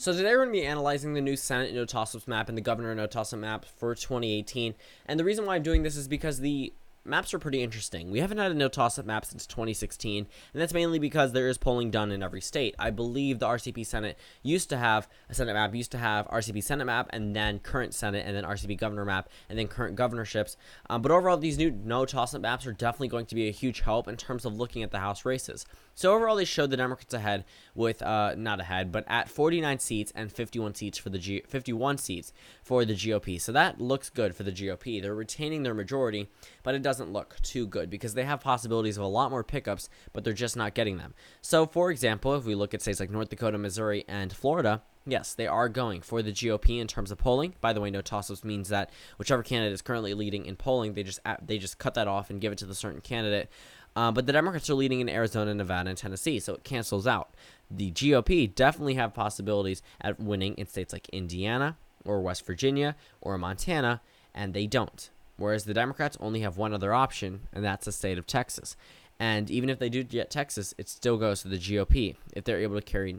So today we're going to be analyzing the new Senate no toss-ups map and the governor no toss-up map for 2018. And the reason why I'm doing this is because the maps are pretty interesting. We haven't had a no toss-up map since 2016, and that's mainly because there is polling done in every state. I believe the RCP Senate used to have a Senate map, used to have RCP Senate map, and then current Senate, and then RCP governor map, and then current governorships. But overall, these new no toss-up maps are definitely going to be a huge help in terms of looking at the House races. So overall, they showed the Democrats ahead with, not ahead, but at 49 seats and 51 seats for the 51 seats for the GOP. So that looks good for the GOP. They're retaining their majority, but it doesn't look too good because they have possibilities of a lot more pickups, but they're just not getting them. So, for example, if we look at states like North Dakota, Missouri, and Florida, yes, they are going for the GOP in terms of polling. By the way, no toss-ups means that whichever candidate is currently leading in polling, they just cut that off and give it to the certain candidate. But the Democrats are leading in Arizona, Nevada, and Tennessee, so it cancels out. The GOP definitely have possibilities at winning in states like Indiana or West Virginia or Montana, and they don't. Whereas the Democrats only have one other option, and that's the state of Texas. And even if they do get Texas, it still goes to the GOP. If they're able to carry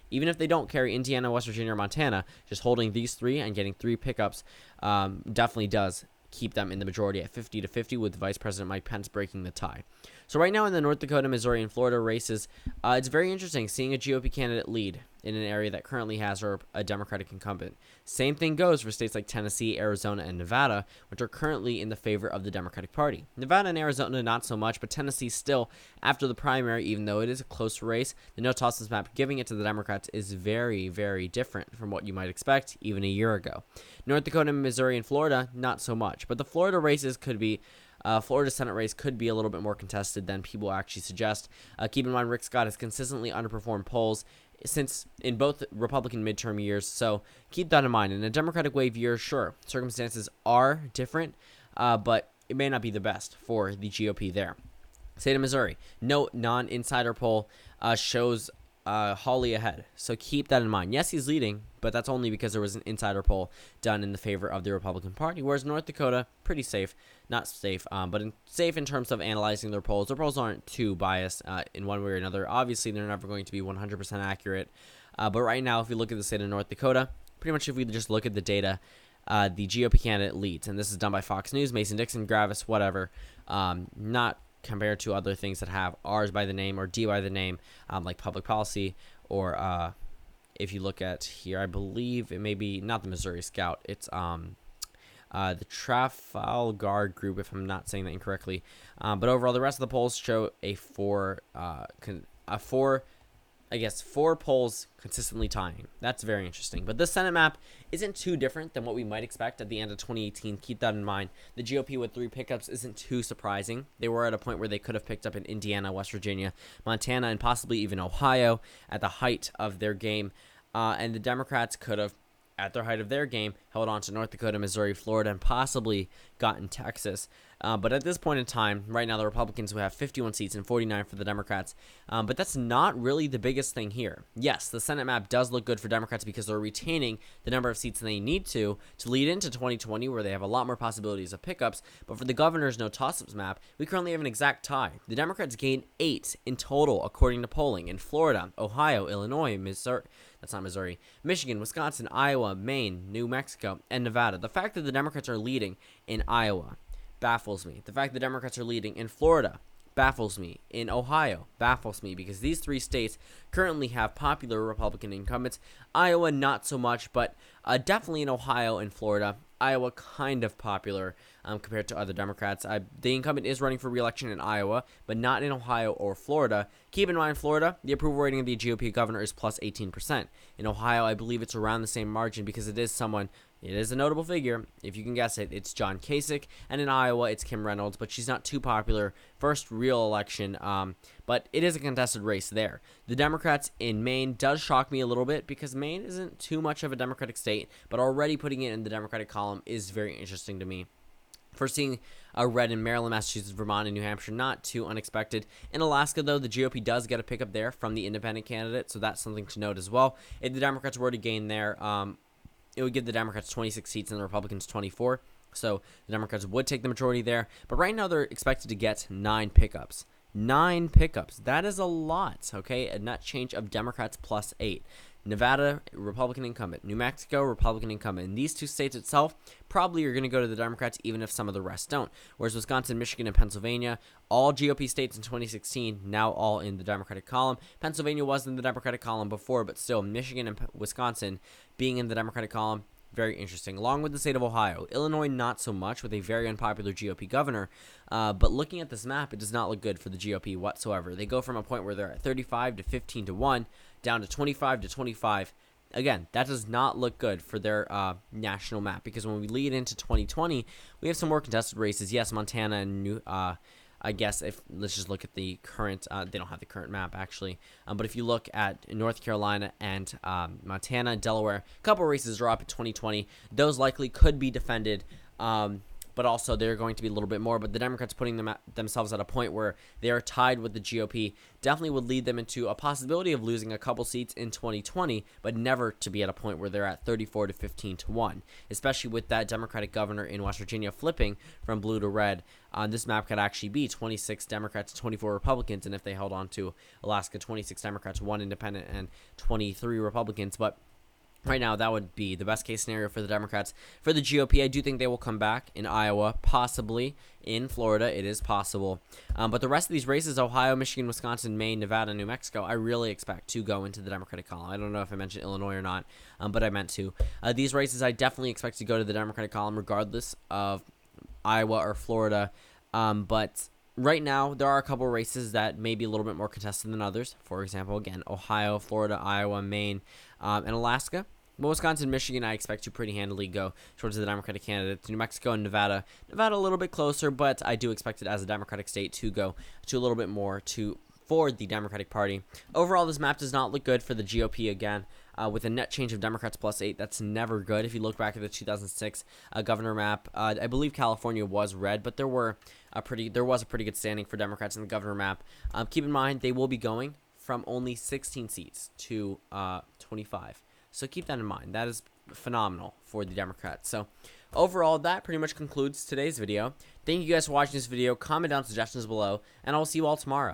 even if they don't carry Indiana, West Virginia, or Montana, just holding these three and getting three pickups definitely does keep them in the majority at 50-50, with Vice President Mike Pence breaking the tie. So right now in the North Dakota, Missouri, and Florida races, it's very interesting seeing a GOP candidate lead in an area that currently has a Democratic incumbent. Same thing goes for states like Tennessee, Arizona, and Nevada, which are currently in the favor of the Democratic Party. Nevada and Arizona not so much, but Tennessee still, after the primary, even though it is a close race, the no toss-ups map giving it to the Democrats is very, very different from what you might expect even a year ago. North Dakota, Missouri, and Florida, not so much. But the Florida races could be Florida Senate race could be a little bit more contested than people actually suggest. Keep in mind, Rick Scott has consistently underperformed polls since in both Republican midterm years, so keep that in mind. In a Democratic wave year, sure, circumstances are different, but it may not be the best for the GOP there. State of Missouri, no non-insider poll shows Hawley ahead, so keep that in mind. Yes, he's leading, but that's only because there was an insider poll done in the favor of the Republican Party, whereas North Dakota, pretty safe. Not safe, but safe in terms of analyzing their polls. Their polls aren't too biased in one way or another. Obviously, they're never going to be 100% accurate, but right now, if we look at the state of North Dakota, pretty much if we just look at the data, the GOP candidate leads, and this is done by Fox News, Mason-Dixon, Gravis, whatever, not compared to other things that have R's by the name or D by the name, like public policy, or if you look at here, I believe it may be not the Missouri Scout, it's the Trafalgar Group, if I'm not saying that incorrectly. But overall, the rest of the polls show four polls consistently tying. That's very interesting. But this Senate map isn't too different than what we might expect at the end of 2018. Keep that in mind. The GOP with three pickups isn't too surprising. They were at a point where they could have picked up in Indiana, West Virginia, Montana, and possibly even Ohio at the height of their game. And the Democrats could have, at their height of their game, held on to North Dakota, Missouri, Florida, and possibly gotten Texas. But at this point in time, right now, the Republicans will have 51 seats and 49 for the Democrats. But that's not really the biggest thing here. Yes, the Senate map does look good for Democrats because they're retaining the number of seats they need to lead into 2020, where they have a lot more possibilities of pickups. But for the governor's no toss-ups map, we currently have an exact tie. The Democrats gained 8 in total, according to polling, in Florida, Ohio, Illinois, Missouri. That's not Missouri. Michigan, Wisconsin, Iowa, Maine, New Mexico, and Nevada. The fact that the Democrats are leading in Iowa baffles me. The fact that Democrats are leading in Florida baffles me. In Ohio baffles me, because these three states currently have popular Republican incumbents. Iowa, not so much, but definitely in Ohio and Florida. Iowa kind of popular compared to other Democrats. The incumbent is running for re-election in Iowa, but not in Ohio or Florida. Keep in mind, Florida, the approval rating of the GOP governor is plus 18%. In Ohio, I believe it's around the same margin because it is a notable figure. If you can guess it, it's John Kasich. And in Iowa, it's Kim Reynolds, but she's not too popular. First real election, but it is a contested race there. The Democrats in Maine does shock me a little bit because Maine isn't too much of a Democratic state, but already putting it in the Democratic column is very interesting to me. First seeing red in Maryland, Massachusetts, Vermont, and New Hampshire, not too unexpected. In Alaska, though, the GOP does get a pickup there from the independent candidate, so that's something to note as well. If the Democrats were to gain there, it would give the Democrats 26 seats and the Republicans 24. So the Democrats would take the majority there. But right now they're expected to get 9 pickups. 9 pickups. That is a lot, okay? A net change of Democrats plus 8. Nevada, Republican incumbent. New Mexico, Republican incumbent. In these two states itself, probably are going to go to the Democrats, even if some of the rest don't. Whereas Wisconsin, Michigan, and Pennsylvania, all GOP states in 2016, now all in the Democratic column. Pennsylvania was in the Democratic column before, but still, Michigan and Wisconsin being in the Democratic column, very interesting. Along with the state of Ohio. Illinois, not so much, with a very unpopular GOP governor. But looking at this map, it does not look good for the GOP whatsoever. They go from a point where they're at 35 to 15 to 1, down to 25 to 25. Again, that does not look good for their national map, because when we lead into 2020, we have some more contested races. Yes, Montana and I guess if let's just look at the current, they don't have the current map actually, but if you look at North Carolina and Montana, Delaware, a couple races are up in 2020. Those likely could be defended, but also they're going to be a little bit more. But the Democrats putting themselves at a point where they are tied with the GOP definitely would lead them into a possibility of losing a couple seats in 2020, but never to be at a point where they're at 34 to 15 to 1, especially with that Democratic governor in West Virginia flipping from blue to red. This map could actually be 26 Democrats, 24 Republicans, and if they held on to Alaska, 26 Democrats, 1 independent, and 23 Republicans. But right now, that would be the best case scenario for the Democrats. For the GOP, I do think they will come back in Iowa, possibly in Florida. It is possible. But the rest of these races, Ohio, Michigan, Wisconsin, Maine, Nevada, New Mexico, I really expect to go into the Democratic column. I don't know if I mentioned Illinois or not, but I meant to. These races, I definitely expect to go to the Democratic column regardless of Iowa or Florida. But right now, there are a couple races that may be a little bit more contested than others. For example, again, Ohio, Florida, Iowa, Maine, and Alaska. But Wisconsin, Michigan, I expect to pretty handily go towards the Democratic candidates. New Mexico and Nevada. Nevada a little bit closer, but I do expect it as a Democratic state to go to a little bit more for the Democratic Party. Overall, this map does not look good for the GOP again. With a net change of Democrats +8, that's never good. If you look back at the 2006 governor map, I believe California was red, but there was a pretty good standing for Democrats in the governor map. Keep in mind, they will be going from only 16 seats to 25. So keep that in mind. That is phenomenal for the Democrats. So overall, that pretty much concludes today's video. Thank you guys for watching this video. Comment down suggestions below, and I'll see you all tomorrow.